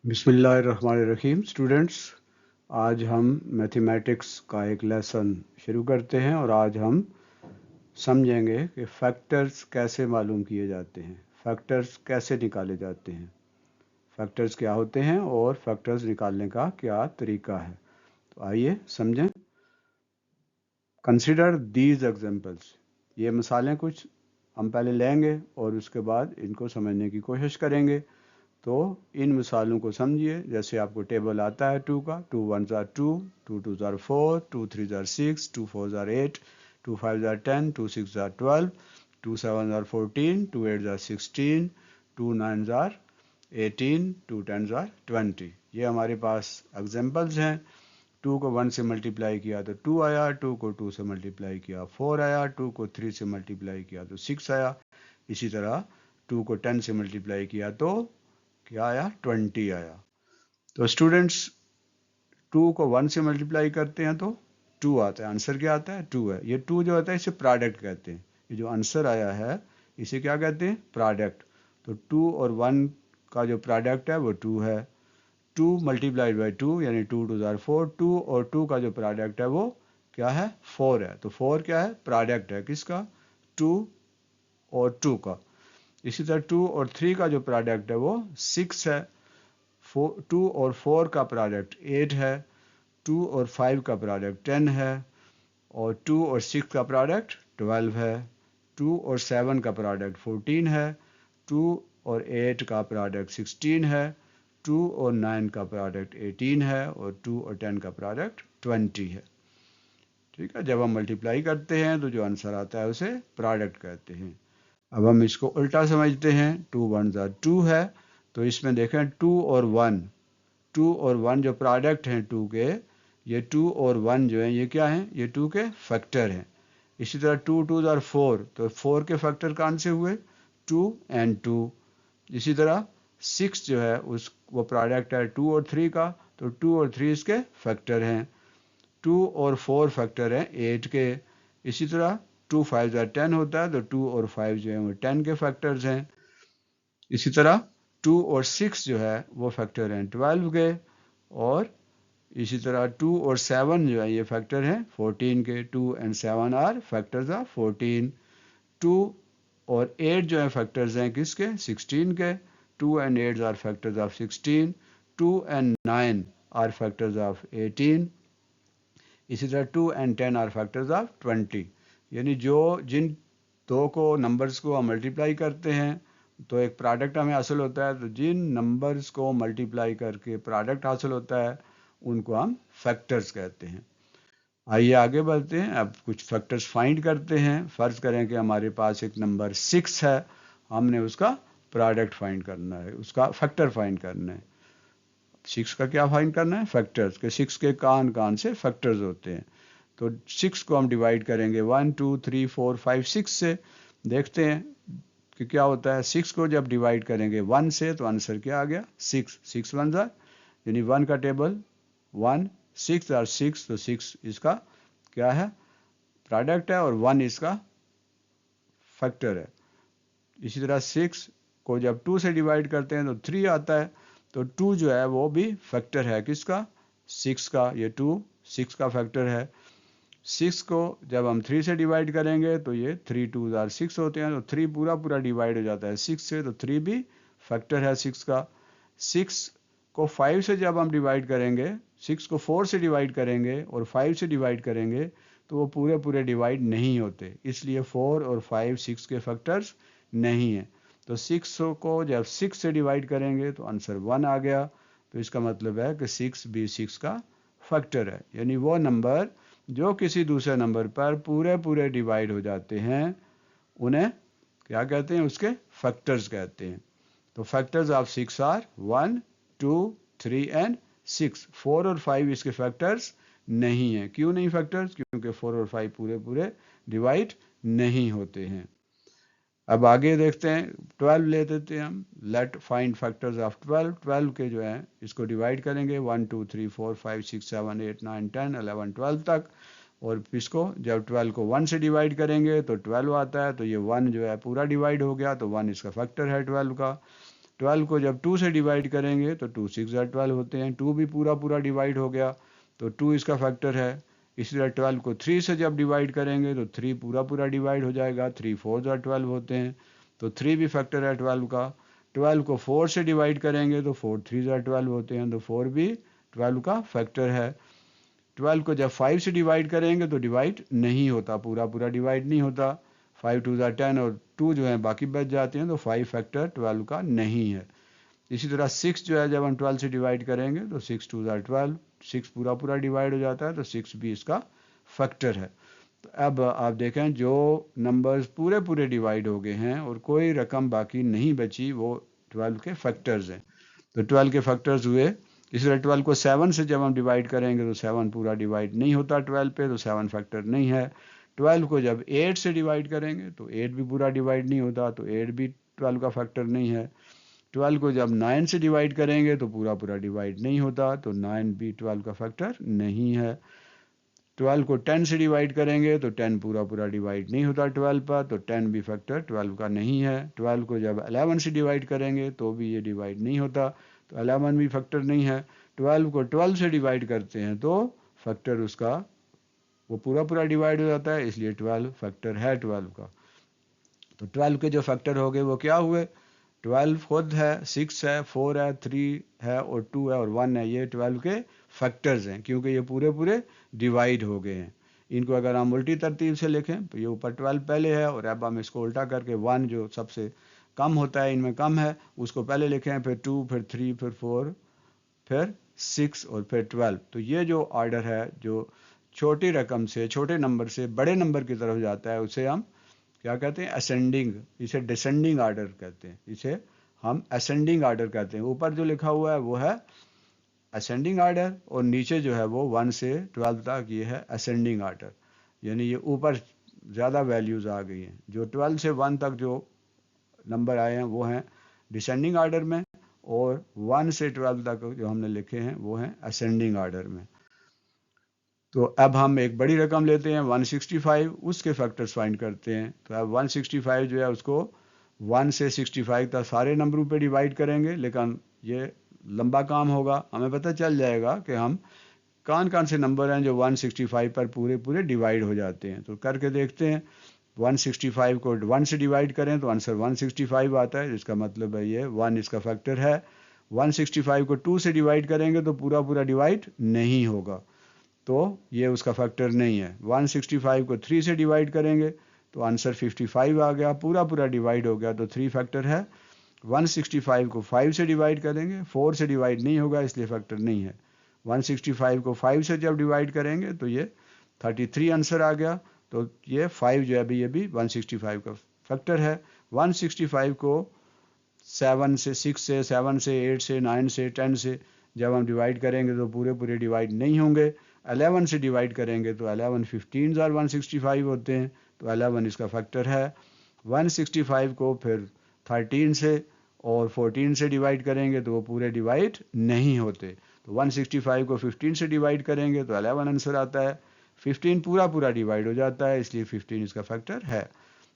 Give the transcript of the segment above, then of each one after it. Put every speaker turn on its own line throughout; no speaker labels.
बिस्मिल्लाहिर्रहमानिर्रहीम। स्टूडेंट्स, आज हम मैथमेटिक्स का एक लेसन शुरू करते हैं और आज हम समझेंगे कि फैक्टर्स कैसे मालूम किए जाते हैं, फैक्टर्स कैसे निकाले जाते हैं, फैक्टर्स क्या होते हैं और फैक्टर्स निकालने का क्या तरीका है। तो आइए समझें। Consider these examples. ये मिसालें कुछ हम पहले लेंगे और उसके बाद इनको समझने की कोशिश करेंगे। तो इन मिसालों को समझिए। जैसे आपको टेबल आता है 2 का, 2 1 ज़ार 2, 2 2 ज़ार 4, 2 3 ज़ार 6, 2 4 ज़ार 8, 2 5 ज़ार 10, 2 6 ज़ार 12, 2 7 ज़ार 14, 2 8 ज़ार 16, 2 9 ज़ार 18, 2 10 ज़ार 20। ये हमारे पास एग्जांपल्स हैं। 2 को 1 से मल्टीप्लाई किया तो 2 आया, 2 को 2 से मल्टीप्लाई किया 4 आया, 2 को 3 से मल्टीप्लाई किया तो 6 आया। इसी तरह 2 को 10 से मल्टीप्लाई किया तो क्या आया, 20 आया। तो स्टूडेंट्स, 2 को 1 से मल्टीप्लाई करते हैं तो 2 आता है। आंसर क्या आता है, 2 है। ये 2 जो होता है इसे प्रोडक्ट कहते हैं। ये जो आंसर आया है इसे क्या कहते हैं, प्रोडक्ट। तो 2 और 1 का जो प्रोडक्ट है वो 2 है। 2 मल्टीप्लाइड बाई 2 यानी 2 2 ज़ार 4। 2 और 2 का जो प्रोडक्ट है वो क्या है, 4 है। तो 4 क्या है, प्रोडक्ट है किसका, 2 और 2 का। इसी तरह 2 और 3 का जो प्रोडक्ट है वो 6 है। 2 और 4 का प्रोडक्ट 8 है। 2 और 5 का प्रोडक्ट 10 है। और 2 और 6 का प्रोडक्ट 12 है। 2 और 7 का प्रोडक्ट 14 है। 2 और 8 का प्रोडक्ट 16 है। 2 और 9 का प्रोडक्ट 18 है। और 2 और 10 का प्रोडक्ट 20 है। ठीक है। जब हम मल्टीप्लाई करते हैं तो जो आंसर आता है उसे प्रोडक्ट कहते हैं। अब हम इसको उल्टा समझते हैं। 2 1 ज़ार 2 है। तो इसमें देखें 2 और 1, 2 और 1 जो प्रोडक्ट हैं 2 के, ये 2 और 1 जो है ये क्या हैं, ये 2 के फैक्टर हैं। इसी तरह 2 2 ज़ार 4, तो 4 के फैक्टर कौन से हुए, 2 एंड 2। इसी तरह 6 जो है उस वो प्रोडक्ट है 2 और 3 का, तो 2 और 3 इसके फैक्टर हैं। 2 और 4 फैक्टर हैं 8 के। इसी तरह 2 5 ज़ार 10 होता है, तो 2 और 5 जो है वो 10 के फैक्टर्स हैं। इसी तरह 2 और 6 जो है वो फैक्टर हैं 12 के। और इसी तरह 2 और 7 जो है ये फैक्टर हैं 14 के। 2 एंड 7 आर फैक्टर्स ऑफ 14। 2 और 8 जो है फैक्टर्स हैं किसके, 16 के। 2 and 8 are factors of 16। 2 and 9 are factors of 18। इसी तरह 2 एंड 10 आर फैक्टर्स ऑफ 20। यानी जिन दो को नंबर्स को हम मल्टीप्लाई करते हैं तो एक प्रोडक्ट हमें हासिल होता है। तो जिन नंबर्स को मल्टीप्लाई करके प्रोडक्ट हासिल होता है उनको हम फैक्टर्स कहते हैं। आइए आगे बढ़ते हैं। अब कुछ फैक्टर्स फाइंड करते हैं। फ़र्ज़ करें कि हमारे पास एक नंबर 6 है, हमने उसका प्रोडक्ट फाइंड करना है, उसका फैक्टर फाइंड करना है। 6 का क्या फाइंड करना है, फैक्टर्स के। 6 के कान कान से फैक्टर्स होते हैं। तो 6 को हम डिवाइड करेंगे 1 2 3 4 5 6 से। देखते हैं कि क्या होता है। 6 को जब डिवाइड करेंगे 1 से तो आंसर क्या आ गया, 6। 6 1 ज़ार यानी 1 का टेबल 1, 6 ज़ार 6, तो 6 इसका क्या है, प्रोडक्ट है, और 1 इसका फैक्टर है। इसी तरह 6 को जब 2 से डिवाइड करते हैं तो 3 आता है। तो 2 जो है वो भी फैक्टर है किसका, 6 का। ये 2 6 का फैक्टर है। 6 को जब हम 3 से डिवाइड करेंगे तो ये 3 2 ज़ार 6 होते हैं। तो 3 पूरा पूरा डिवाइड हो जाता है 6 से, तो 3 भी फैक्टर है 6 का। 6 को 5 से जब हम डिवाइड करेंगे, 6 को 4 से डिवाइड करेंगे और 5 से डिवाइड करेंगे तो वो पूरे पूरे डिवाइड नहीं होते, इसलिए 4 और 5 6 के फैक्टर्स नहीं है। तो 6 को जब 6 से डिवाइड करेंगे तो आंसर 1 आ गया। तो इसका मतलब है कि 6 भी 6 का फैक्टर है। यानी वो नंबर जो किसी दूसरे नंबर पर पूरे पूरे डिवाइड हो जाते हैं उन्हें क्या कहते हैं, उसके फैक्टर्स कहते हैं। तो फैक्टर्स ऑफ 6 आर 1 2 3 एंड 6। 4 और 5 इसके फैक्टर्स नहीं है। क्यों नहीं फैक्टर्स, क्योंकि 4 और 5 पूरे पूरे डिवाइड नहीं होते हैं। अब आगे देखते हैं। 12 ले देते हैं हम। Let find factors of 12। 12 के जो है इसको डिवाइड करेंगे 1 2 3 4 5 6 7 8 9 10 11 12 तक। और इसको जब 12 को 1 से डिवाइड करेंगे तो 12 आता है। तो ये 1 जो है पूरा डिवाइड हो गया, तो 1 इसका फैक्टर है 12 का। 12 को जब 2 से डिवाइड करेंगे तो 2 6 12 होते हैं, 2 भी पूरा पूरा डिवाइड हो गया तो 2 इसका फैक्टर है। इसी तरह 12 को 3 से जब डिवाइड करेंगे तो 3 पूरा पूरा डिवाइड हो जाएगा, 3 4 12 होते हैं तो 3 भी फैक्टर है 12 का। 12 को 4 से डिवाइड करेंगे तो 4 3 12 होते हैं तो 4 भी 12 का फैक्टर है। 12 को जब 5 से डिवाइड करेंगे तो डिवाइड नहीं होता, पूरा पूरा डिवाइड नहीं होता, 5 2 10 और 2 जो है बाकी बच जाते हैं तो 5 फैक्टर 12 का नहीं है। इसी तरह 6 जो है जब हम 12 से डिवाइड करेंगे तो 6 2 12, 6 पूरा पूरा डिवाइड हो जाता है तो 6 भी इसका फैक्टर है। तो अब आप देखें जो नंबर्स पूरे पूरे डिवाइड हो गए हैं और कोई रकम बाकी नहीं बची वो 12 के फैक्टर्स हैं। तो 12 के फैक्टर्स हुए। इसी तरह 12 को 7 से जब हम डिवाइड करेंगे तो 7 पूरा डिवाइड नहीं होता 12 पे तो 7 फैक्टर नहीं है। 12 को जब 8 से डिवाइड करेंगे तो 8 भी पूरा डिवाइड नहीं होता तो 8 भी 12 का फैक्टर नहीं है। 12 को जब 9 से डिवाइड करेंगे तो पूरा पूरा डिवाइड नहीं होता तो 9 भी 12 का फैक्टर नहीं है। 12 को 10 से डिवाइड करेंगे तो 10 पूरा पूरा डिवाइड नहीं होता 12 पर तो 10 भी फैक्टर 12 का नहीं है। 12 को जब 11 से डिवाइड करेंगे तो भी ये डिवाइड नहीं होता तो 11 भी फैक्टर नहीं है। 12 को 12 से डिवाइड करते हैं तो फैक्टर उसका वो पूरा पूरा डिवाइड हो जाता है, इसलिए 12 फैक्टर है 12 का। तो 12 के जो फैक्टर हो गए वो क्या हुए, 12 खुद है, 6 है, 4 है, 3 है और 2 है और 1 है, ये 12 के फैक्टर्स हैं क्योंकि ये पूरे पूरे डिवाइड हो गए हैं। इनको अगर हम उल्टी तरतीब से लिखें तो ये ऊपर 12 पहले है और अब हम इसको उल्टा करके 1 जो सबसे कम होता है इनमें कम है उसको पहले लिखें, फिर 2 फिर 3 फिर 4 फिर 6 और फिर 12। तो ये जो ऑर्डर है जो छोटी रकम से छोटे नंबर से बड़े नंबर की तरफ जाता है उसे हम क्या कहते हैं, असेंडिंग, इसे डिसेंडिंग ऑर्डर कहते हैं, इसे हम असेंडिंग ऑर्डर कहते हैं। ऊपर जो लिखा हुआ है वो है असेंडिंग ऑर्डर और नीचे जो है वो 1 से 12 तक ये है असेंडिंग ऑर्डर, यानी ये ऊपर ज़्यादा वैल्यूज़ आ गई हैं। जो 12 से 1 तक जो नंबर आए हैं वो हैं डिसेंडिंग ऑर्डर में और 1 से 12 तक जो हमने लिखे हैं वो हैं असेंडिंग ऑर्डर में। तो अब हम एक बड़ी रकम लेते हैं 165, उसके फैक्टर्स फाइंड करते हैं। तो अब 165 जो है उसको 1 से 65 तक सारे नंबरों पे डिवाइड करेंगे, लेकिन ये लंबा काम होगा। हमें पता चल जाएगा कि हम कौन कौन से नंबर हैं जो 165 पर पूरे पूरे डिवाइड हो जाते हैं। तो करके देखते हैं। 165 को 1 से डिवाइड करें तो आंसर 165 आता है, जिसका मतलब है ये 1 इसका फैक्टर है। 165 को 2 से डिवाइड करेंगे तो पूरा पूरा डिवाइड नहीं होगा तो ये उसका फैक्टर नहीं है। 165 को 3 से डिवाइड करेंगे तो आंसर 55 आ गया, पूरा पूरा डिवाइड हो गया तो 3 फैक्टर है। 165 को 5 से डिवाइड करेंगे, 4 से डिवाइड नहीं होगा इसलिए फैक्टर नहीं है। 165 को 5 से जब डिवाइड करेंगे तो ये 33 आंसर आ गया। तो ये 5 जो है ये भी 165 का फैक्टर है। 165 को 7 से 6 से 7 से 8 से 9 से 10 से जब हम डिवाइड करेंगे तो पूरे पूरे डिवाइड नहीं होंगे। 11 से डिवाइड करेंगे तो 11 15 और 165 होते हैं तो 11 इसका फैक्टर है। 165 को फिर 13 से और 14 से डिवाइड करेंगे तो वो पूरे डिवाइड नहीं होते। तो 165 को 15 से डिवाइड करेंगे तो 11 आंसर आता है। 15 पूरा पूरा डिवाइड हो जाता है इसलिए 15 इसका फैक्टर है।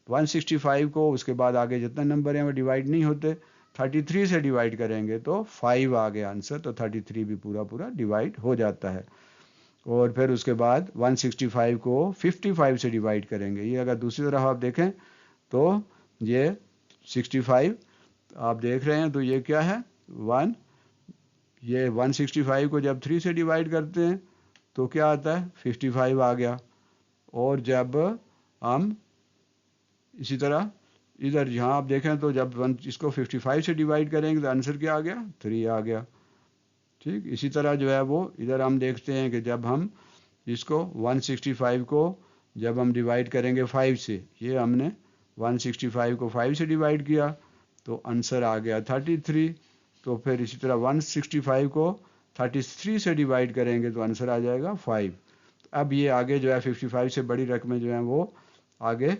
165 को उसके बाद आगे जितने नंबर हैं वो डिवाइड नहीं होते। 33 से डिवाइड करेंगे तो 5 आ गया आंसर, तो 33 भी पूरा पूरा डिवाइड हो जाता है। और फिर उसके बाद 165 को 55 से डिवाइड करेंगे। ये अगर दूसरी तरफ आप देखें तो ये 65 आप देख रहे हैं तो ये क्या है 1, ये 165 को जब 3 से डिवाइड करते हैं तो क्या आता है 55 आ गया। और जब हम इसी तरह इधर यहाँ आप देखें तो जब इसको 55 से डिवाइड करेंगे तो आंसर क्या आ गया 3 आ गया। ठीक, इसी तरह जो है वो इधर हम देखते हैं कि जब हम इसको 165 को जब हम डिवाइड करेंगे 5 से, ये हमने 165 को 5 से डिवाइड किया तो आंसर आ गया 33। तो फिर इसी तरह 165 को 33 से डिवाइड करेंगे तो आंसर आ जाएगा 5। अब ये आगे जो है 55 से बड़ी रकमें जो हैं वो आगे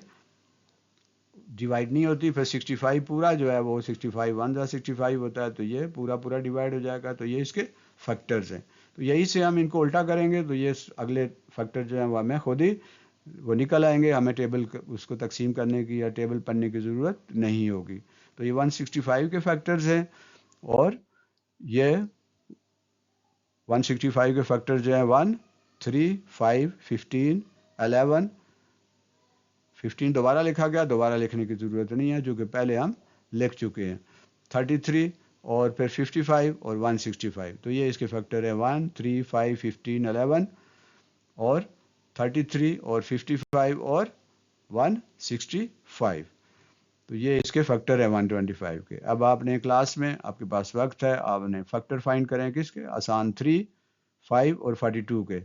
डिवाइड नहीं होती। फिर 65 पूरा जो है वो 65 1 जा 65 होता है तो ये पूरा पूरा डिवाइड हो जाएगा। तो ये इसके फैक्टर्स हैं। तो यही से हम इनको उल्टा करेंगे तो ये अगले फैक्टर जो है वो हमें खुद ही वो निकल आएंगे, हमें टेबल उसको तकसीम करने की या टेबल पढ़ने की ज़रूरत नहीं होगी। तो ये 165 के फैक्टर्स हैं, और ये 165 के फैक्टर्स जो हैं 1, 3, 5, 15, 11, 15 दोबारा लिखा गया, दोबारा लिखने की ज़रूरत नहीं है जो कि पहले हम लिख चुके हैं, 33 और फिर 55 और 165। तो ये इसके फैक्टर है 1, 3, 5, 15, 11 और 33 और 55 और 165। तो ये इसके फैक्टर है 125 के। अब आपने क्लास में, आपके पास वक्त है, आपने फैक्टर फाइंड करें किसके, आसान 3, 5 और 42 के।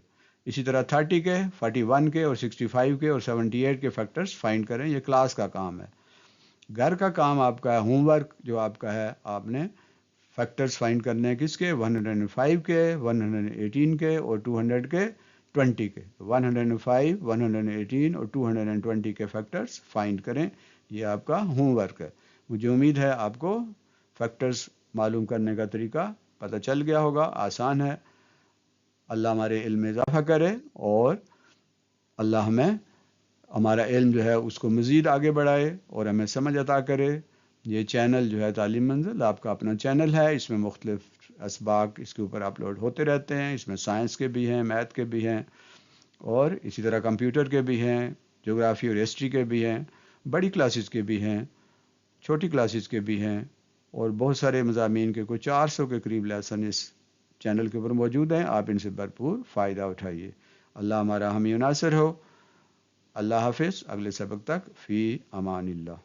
इसी तरह 30 के, 41 के और 65 के और 78 के फैक्टर्स फाइंड करें। ये क्लास का काम है। घर का काम आपका है, होमवर्क जो आपका है, आपने फैक्टर्स फाइंड करने हैं किसके, 105 के, 118 के और 220 के। 105, 118 और 220 के फैक्टर्स फाइंड करें। ये आपका होमवर्क है। मुझे उम्मीद है आपको फैक्टर्स मालूम करने का तरीका पता चल गया होगा, आसान है। अल्लाह हमारे इल्म में इजाफा करे और अल्लाह हमें हमारा इल्म जो है उसको मज़ीद आगे बढ़ाए और हमें समझ अता करे। ये चैनल जो है तालीम मंजिल आपका अपना चैनल है, इसमें मुख्तलिफ असबाक इसके ऊपर अपलोड होते रहते हैं। इसमें साइंस के भी हैं, मैथ के भी हैं और इसी तरह कंप्यूटर के भी हैं, जोग्राफ़ी और हिस्ट्री के भी हैं, बड़ी क्लासेस के भी हैं, छोटी क्लासेस के भी हैं और बहुत सारे मज़ामीन के कोई 400 के करीब लेसन इस चैनल के ऊपर मौजूद हैं। आप इनसे भरपूर फ़ायदा उठाइए। अल्लाह हमारा हामी नासिर हो। अल्लाह हाफिज़। अगले सबक तक फ़ी अमानिल्लाह।